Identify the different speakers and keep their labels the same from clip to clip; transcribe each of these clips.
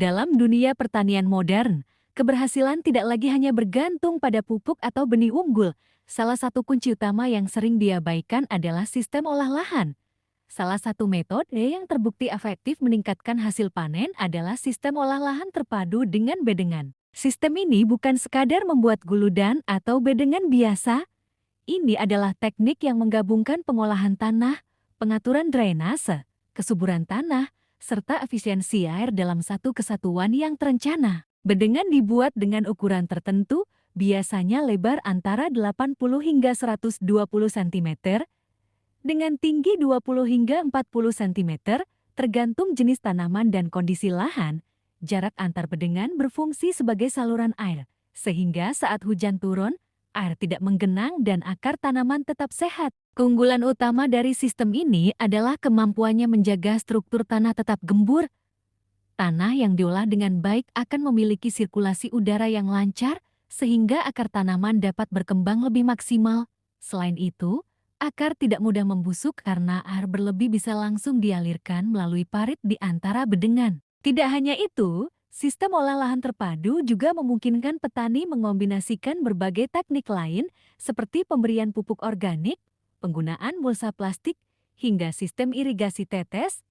Speaker 1: Dalam dunia pertanian modern, keberhasilan tidak lagi hanya bergantung pada pupuk atau benih unggul. Salah satu kunci utama yang sering diabaikan adalah sistem olah lahan. Salah satu metode yang terbukti efektif meningkatkan hasil panen adalah sistem olah lahan terpadu dengan bedengan. Sistem ini bukan sekadar membuat guludan atau bedengan biasa. Ini adalah teknik yang menggabungkan pengolahan tanah, pengaturan drainase, kesuburan tanah, serta efisiensi air dalam satu kesatuan yang terencana. Bedengan dibuat dengan ukuran tertentu, biasanya lebar antara 80 hingga 120 cm, dengan tinggi 20 hingga 40 cm, tergantung jenis tanaman dan kondisi lahan. Jarak antar bedengan berfungsi sebagai saluran air, sehingga saat hujan turun, air tidak menggenang dan akar tanaman tetap sehat. Keunggulan utama dari sistem ini adalah kemampuannya menjaga struktur tanah tetap gembur. Tanah yang diolah dengan baik akan memiliki sirkulasi udara yang lancar, sehingga akar tanaman dapat berkembang lebih maksimal. Selain itu, akar tidak mudah membusuk karena air berlebih bisa langsung dialirkan melalui parit di antara bedengan. Tidak hanya itu, sistem olah lahan terpadu juga memungkinkan petani mengombinasikan berbagai teknik lain seperti pemberian pupuk organik, penggunaan mulsa plastik, hingga sistem irigasi tetes.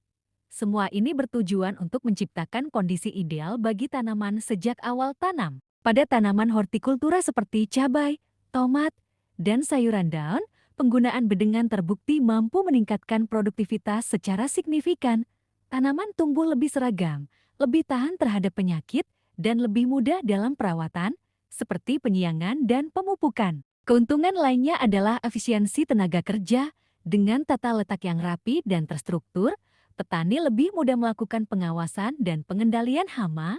Speaker 1: Semua ini bertujuan untuk menciptakan kondisi ideal bagi tanaman sejak awal tanam. Pada tanaman hortikultura seperti cabai, tomat, dan sayuran daun, penggunaan bedengan terbukti mampu meningkatkan produktivitas secara signifikan. Tanaman tumbuh lebih seragam, lebih tahan terhadap penyakit, dan lebih mudah dalam perawatan, seperti penyiangan dan pemupukan. Keuntungan lainnya adalah efisiensi tenaga kerja. Dengan tata letak yang rapi dan terstruktur, petani lebih mudah melakukan pengawasan dan pengendalian hama.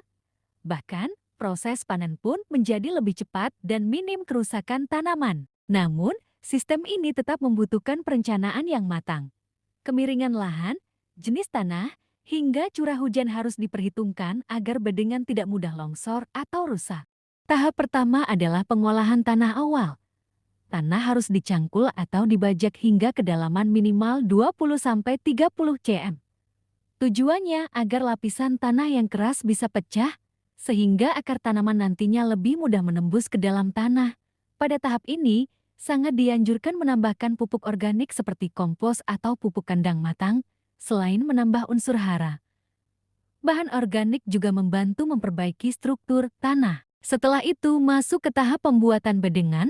Speaker 1: Bahkan, proses panen pun menjadi lebih cepat dan minim kerusakan tanaman. Namun, sistem ini tetap membutuhkan perencanaan yang matang. Kemiringan lahan, jenis tanah, hingga curah hujan harus diperhitungkan agar bedengan tidak mudah longsor atau rusak. Tahap pertama adalah pengolahan tanah awal. Tanah harus dicangkul atau dibajak hingga kedalaman minimal 20-30 cm. Tujuannya agar lapisan tanah yang keras bisa pecah, sehingga akar tanaman nantinya lebih mudah menembus ke dalam tanah. Pada tahap ini, sangat dianjurkan menambahkan pupuk organik seperti kompos atau pupuk kandang matang, selain menambah unsur hara. Bahan organik juga membantu memperbaiki struktur tanah. Setelah itu masuk ke tahap pembuatan bedengan.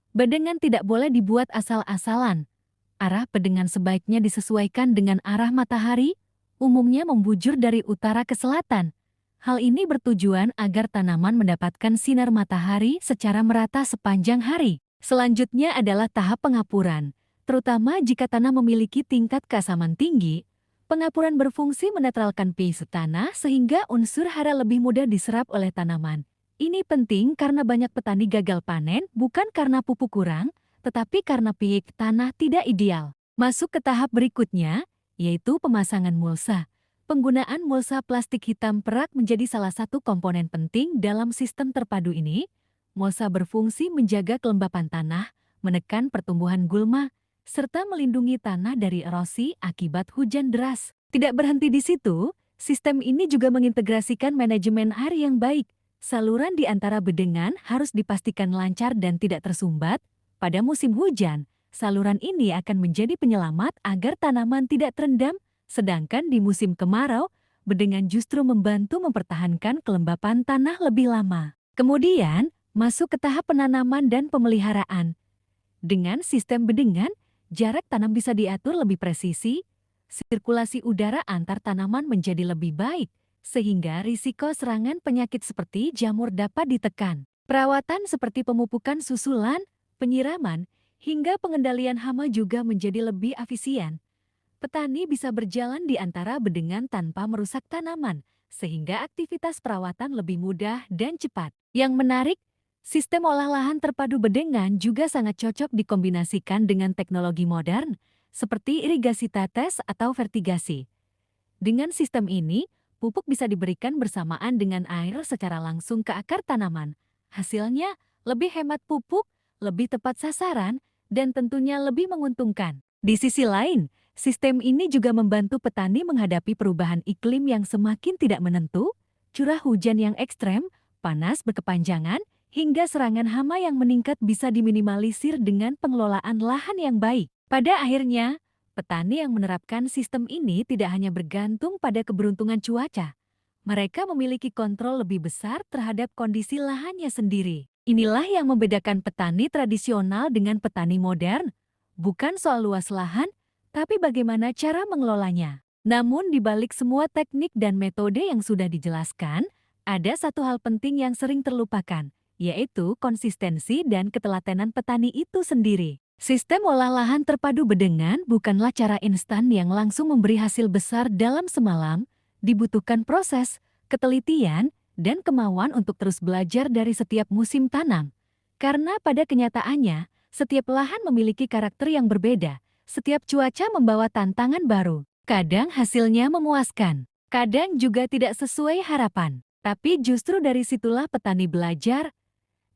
Speaker 1: Bedengan tidak boleh dibuat asal-asalan. Arah bedengan sebaiknya disesuaikan dengan arah matahari, umumnya membujur dari utara ke selatan. Hal ini bertujuan agar tanaman mendapatkan sinar matahari secara merata sepanjang hari. Selanjutnya adalah tahap pengapuran. Terutama jika tanah memiliki tingkat keasaman tinggi, pengapuran berfungsi menetralkan pH tanah sehingga unsur hara lebih mudah diserap oleh tanaman. Ini penting karena banyak petani gagal panen bukan karena pupuk kurang, tetapi karena pH tanah tidak ideal. Masuk ke tahap berikutnya, yaitu pemasangan mulsa. Penggunaan mulsa plastik hitam perak menjadi salah satu komponen penting dalam sistem terpadu ini. Mulsa berfungsi menjaga kelembapan tanah, menekan pertumbuhan gulma, serta melindungi tanah dari erosi akibat hujan deras. Tidak berhenti di situ, sistem ini juga mengintegrasikan manajemen air yang baik. Saluran di antara bedengan harus dipastikan lancar dan tidak tersumbat. Pada musim hujan, saluran ini akan menjadi penyelamat agar tanaman tidak terendam, sedangkan di musim kemarau, bedengan justru membantu mempertahankan kelembapan tanah lebih lama. Kemudian, masuk ke tahap penanaman dan pemeliharaan. Dengan sistem bedengan, jarak tanam bisa diatur lebih presisi, sirkulasi udara antar tanaman menjadi lebih baik, sehingga risiko serangan penyakit seperti jamur dapat ditekan. Perawatan seperti pemupukan susulan, penyiraman, hingga pengendalian hama juga menjadi lebih efisien. Petani bisa berjalan di antara bedengan tanpa merusak tanaman, sehingga aktivitas perawatan lebih mudah dan cepat. Yang menarik, sistem olah lahan terpadu bedengan juga sangat cocok dikombinasikan dengan teknologi modern, seperti irigasi tetes atau vertigasi. Dengan sistem ini, pupuk bisa diberikan bersamaan dengan air secara langsung ke akar tanaman. Hasilnya lebih hemat pupuk, lebih tepat sasaran, dan tentunya lebih menguntungkan. Di sisi lain, sistem ini juga membantu petani menghadapi perubahan iklim yang semakin tidak menentu. Curah hujan yang ekstrem, panas berkepanjangan, hingga serangan hama yang meningkat bisa diminimalisir dengan pengelolaan lahan yang baik. Pada akhirnya, petani yang menerapkan sistem ini tidak hanya bergantung pada keberuntungan cuaca. Mereka memiliki kontrol lebih besar terhadap kondisi lahannya sendiri. Inilah yang membedakan petani tradisional dengan petani modern. Bukan soal luas lahan, tapi bagaimana cara mengelolanya. Namun di balik semua teknik dan metode yang sudah dijelaskan, ada satu hal penting yang sering terlupakan, yaitu konsistensi dan ketelatenan petani itu sendiri. Sistem olah lahan terpadu bedengan bukanlah cara instan yang langsung memberi hasil besar dalam semalam. Dibutuhkan proses, ketelitian, dan kemauan untuk terus belajar dari setiap musim tanam. Karena pada kenyataannya, setiap lahan memiliki karakter yang berbeda. Setiap cuaca membawa tantangan baru. Kadang hasilnya memuaskan, kadang juga tidak sesuai harapan. Tapi justru dari situlah petani belajar,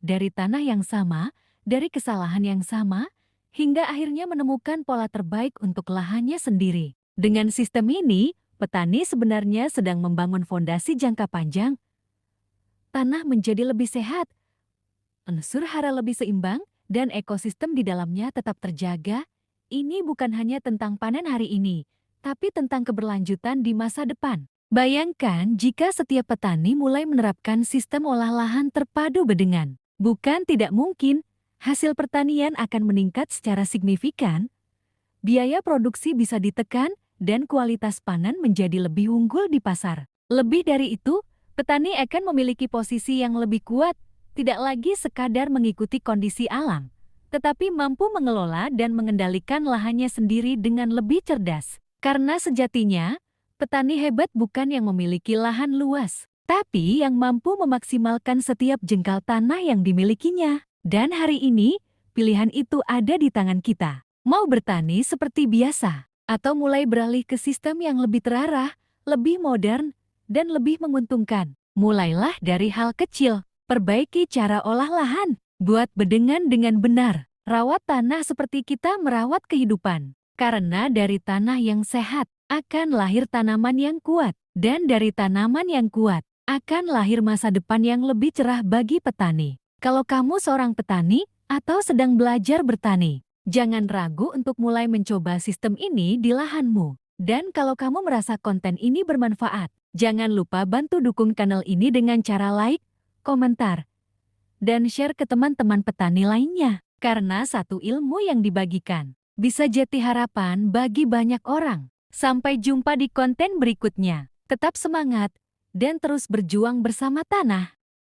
Speaker 1: dari tanah yang sama, dari kesalahan yang sama, hingga akhirnya menemukan pola terbaik untuk lahannya sendiri. Dengan sistem ini, petani sebenarnya sedang membangun fondasi jangka panjang. Tanah menjadi lebih sehat, unsur hara lebih seimbang, dan ekosistem di dalamnya tetap terjaga. Ini bukan hanya tentang panen hari ini, tapi tentang keberlanjutan di masa depan. Bayangkan jika setiap petani mulai menerapkan sistem olah lahan terpadu bedengan. Bukan tidak mungkin, hasil pertanian akan meningkat secara signifikan, biaya produksi bisa ditekan, dan kualitas panen menjadi lebih unggul di pasar. Lebih dari itu, petani akan memiliki posisi yang lebih kuat, tidak lagi sekadar mengikuti kondisi alam, tetapi mampu mengelola dan mengendalikan lahannya sendiri dengan lebih cerdas. Karena sejatinya, petani hebat bukan yang memiliki lahan luas, tapi yang mampu memaksimalkan setiap jengkal tanah yang dimilikinya. Dan hari ini, pilihan itu ada di tangan kita. Mau bertani seperti biasa, atau mulai beralih ke sistem yang lebih terarah, lebih modern, dan lebih menguntungkan. Mulailah dari hal kecil, perbaiki cara olah lahan, buat bedengan dengan benar, rawat tanah seperti kita merawat kehidupan. Karena dari tanah yang sehat, akan lahir tanaman yang kuat, dan dari tanaman yang kuat, akan lahir masa depan yang lebih cerah bagi petani. Kalau kamu seorang petani, atau sedang belajar bertani, jangan ragu untuk mulai mencoba sistem ini di lahanmu. Dan kalau kamu merasa konten ini bermanfaat, jangan lupa bantu dukung channel ini dengan cara like, komentar, dan share ke teman-teman petani lainnya. Karena satu ilmu yang dibagikan bisa jadi harapan bagi banyak orang. Sampai jumpa di konten berikutnya. Tetap semangat dan terus berjuang bersama tanah.